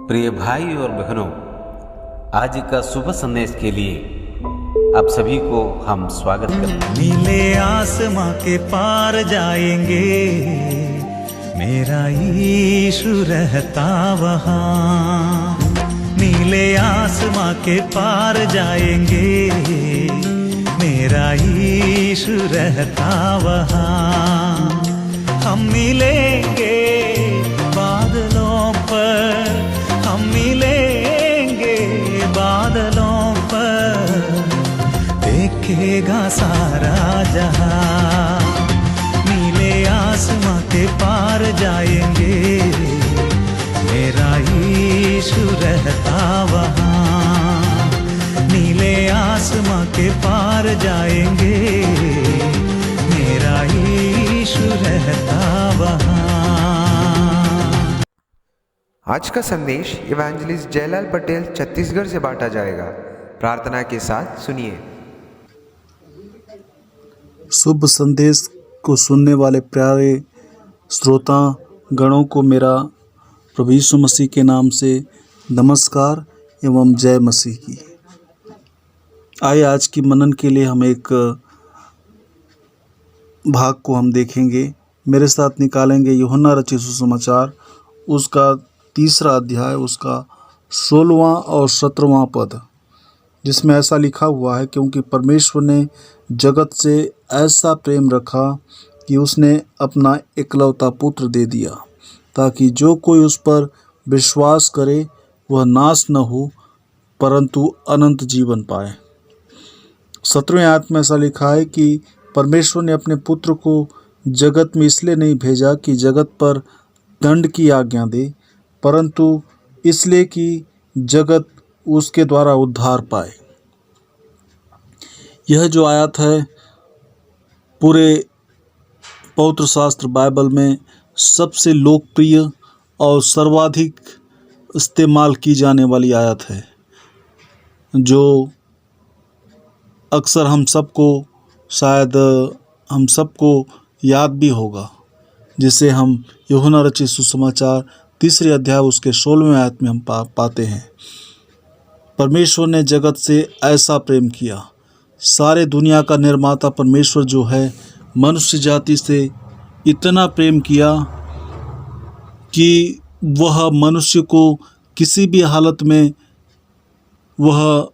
प्रिय भाई और बहनों, आज का शुभ संदेश के लिए आप सभी को हम स्वागत करते हैं। नीले आसमां के पार जाएंगे, मेरा यीशु रहता वहाँ। नीले आसमां के पार जाएंगे, मेरा यीशु रहता वहाँ। हम मिलेंगे बादलों पर, हम मिलेंगे बादलों पर, देखेगा सारा जहां। नीले आसमां के पार जाएंगे, मेरा यीशु रहता वहाँ। नीले आसमां के पार जाएंगे, मेरा यीशु रहता वहाँ। आज का संदेश इवेंजलिस्ट जयलाल पटेल छत्तीसगढ़ से बांटा जाएगा। प्रार्थना के साथ सुनिए। शुभ संदेश को सुनने वाले प्यारे श्रोता गणों को मेरा प्रभु यीशु मसीह के नाम से नमस्कार एवं जय मसीह की। आइए आज की मनन के लिए हम एक भाग को हम देखेंगे। मेरे साथ निकालेंगे यूहन्ना रचित सुसमाचार, उसका 3 अध्याय, उसका 16वां और 17वां पद, जिसमें ऐसा लिखा हुआ है, क्योंकि परमेश्वर ने जगत से ऐसा प्रेम रखा कि उसने अपना एकलौता पुत्र दे दिया, ताकि जो कोई उस पर विश्वास करे वह नाश न हो परंतु अनंत जीवन पाए। 17वें आयत में ऐसा लिखा है कि परमेश्वर ने अपने पुत्र को जगत में इसलिए नहीं भेजा कि जगत पर दंड की आज्ञा दे, परंतु इसलिए कि जगत उसके द्वारा उद्धार पाए। यह जो आयत है पूरे पवित्र शास्त्र बाइबल में सबसे लोकप्रिय और सर्वाधिक इस्तेमाल की जाने वाली आयत है, जो अक्सर हम सबको याद भी होगा, जिसे हम यूहन्ना रचित सुसमाचार 3 अध्याय उसके 16वें आयत में हम पाते हैं। परमेश्वर ने जगत से ऐसा प्रेम किया। सारे दुनिया का निर्माता परमेश्वर जो है, मनुष्य जाति से इतना प्रेम किया कि वह मनुष्य को किसी भी हालत में वह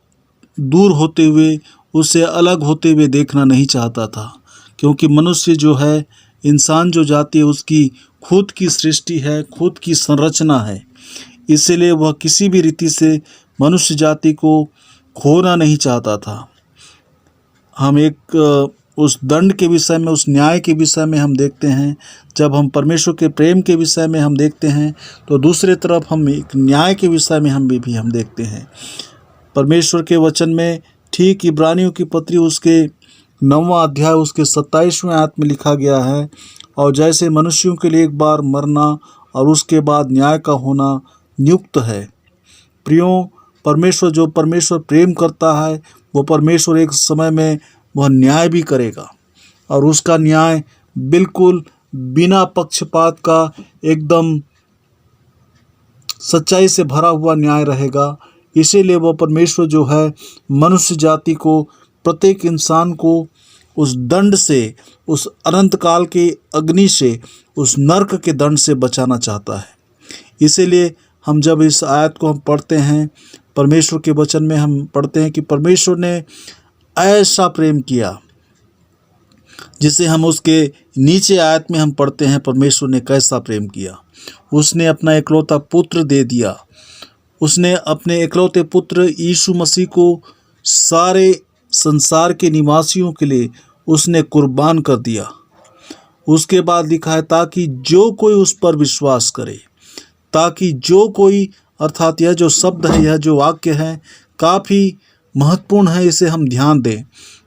दूर होते हुए, उससे अलग होते हुए देखना नहीं चाहता था, क्योंकि मनुष्य जो है, इंसान जो जाति है, उसकी खुद की सृष्टि है, खुद की संरचना है। इसलिए वह किसी भी रीति से मनुष्य जाति को खोना नहीं चाहता था। हम एक उस दंड के विषय में, उस न्याय के विषय में हम देखते हैं। जब हम परमेश्वर के प्रेम के विषय में हम देखते हैं, तो दूसरी तरफ हम एक न्याय के विषय में हम देखते हैं। परमेश्वर के वचन में ठीक इब्रानियों की पत्री उसके 9वां अध्याय उसके 27वें आयत में लिखा गया है, और जैसे मनुष्यों के लिए एक बार मरना और उसके बाद न्याय का होना नियुक्त है। प्रियों, परमेश्वर प्रेम करता है, वो परमेश्वर एक समय में वह न्याय भी करेगा, और उसका न्याय बिल्कुल बिना पक्षपात का, एकदम सच्चाई से भरा हुआ न्याय रहेगा। इसीलिए वह परमेश्वर जो है, मनुष्य जाति को, प्रत्येक इंसान को उस दंड से, उस अनंत काल के अग्नि से, उस नरक के दंड से बचाना चाहता है। इसीलिए हम जब इस आयत को हम पढ़ते हैं, परमेश्वर के वचन में हम पढ़ते हैं कि परमेश्वर ने ऐसा प्रेम किया, जिसे हम उसके नीचे आयत में हम पढ़ते हैं, परमेश्वर ने कैसा प्रेम किया। उसने अपना एकलौता पुत्र दे दिया। उसने अपने एकलौते पुत्र यीशु मसीह को सारे संसार के निवासियों के लिए उसने कुर्बान कर दिया। उसके बाद लिखा है, ताकि जो कोई उस पर विश्वास करे, ताकि जो कोई, अर्थात यह जो शब्द है, यह जो वाक्य है, काफ़ी महत्वपूर्ण है, इसे हम ध्यान दें।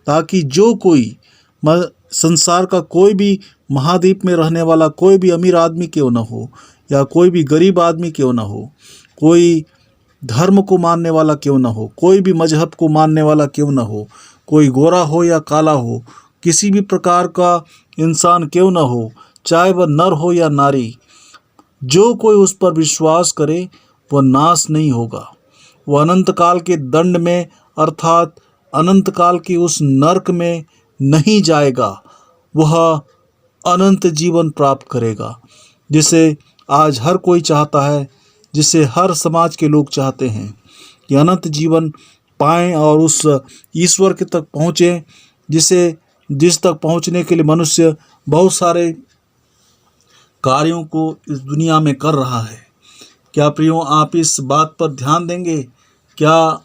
ताकि जो कोई, संसार का कोई भी महाद्वीप में रहने वाला कोई भी अमीर आदमी क्यों न हो, या कोई भी गरीब आदमी क्यों न हो, कोई धर्म को मानने वाला क्यों न हो, कोई भी मजहब को मानने वाला क्यों न हो, कोई गोरा हो या काला हो, किसी भी प्रकार का इंसान क्यों न हो, चाहे वह नर हो या नारी, जो कोई उस पर विश्वास करे वह नाश नहीं होगा। वह अनंत काल के दंड में अर्थात अनंत काल के उस नरक में नहीं जाएगा। वह अनंत जीवन प्राप्त करेगा, जिसे आज हर कोई चाहता है, जिसे हर समाज के लोग चाहते हैं कि अनंत जीवन पाएं और उस ईश्वर के तक पहुँचें जिस तक पहुँचने के लिए मनुष्य बहुत सारे कार्यों को इस दुनिया में कर रहा है। क्या प्रियो, आप इस बात पर ध्यान देंगे? क्या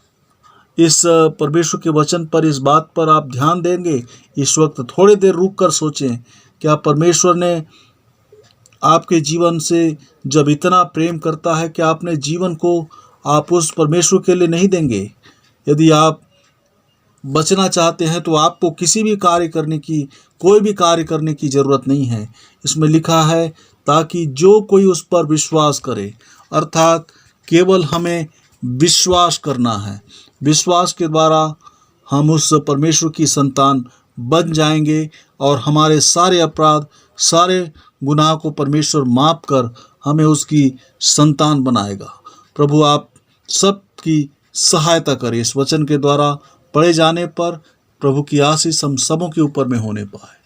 इस परमेश्वर के वचन पर, इस बात पर आप ध्यान देंगे? इस वक्त थोड़ी देर रुक कर सोचें, क्या परमेश्वर ने आपके जीवन से जब इतना प्रेम करता है कि अपने जीवन को आप उस परमेश्वर के लिए नहीं देंगे? यदि आप बचना चाहते हैं तो आपको किसी भी कार्य करने की, कोई भी कार्य करने की ज़रूरत नहीं है। इसमें लिखा है ताकि जो कोई उस पर विश्वास करे, अर्थात केवल हमें विश्वास करना है। विश्वास के द्वारा हम उस परमेश्वर की संतान बन जाएंगे और हमारे सारे अपराध, सारे गुनाह को परमेश्वर माफ कर हमें उसकी संतान बनाएगा। प्रभु आप सबकी सहायता करें। इस वचन के द्वारा पढ़े जाने पर प्रभु की आशीष हम सबों के ऊपर में होने पाए।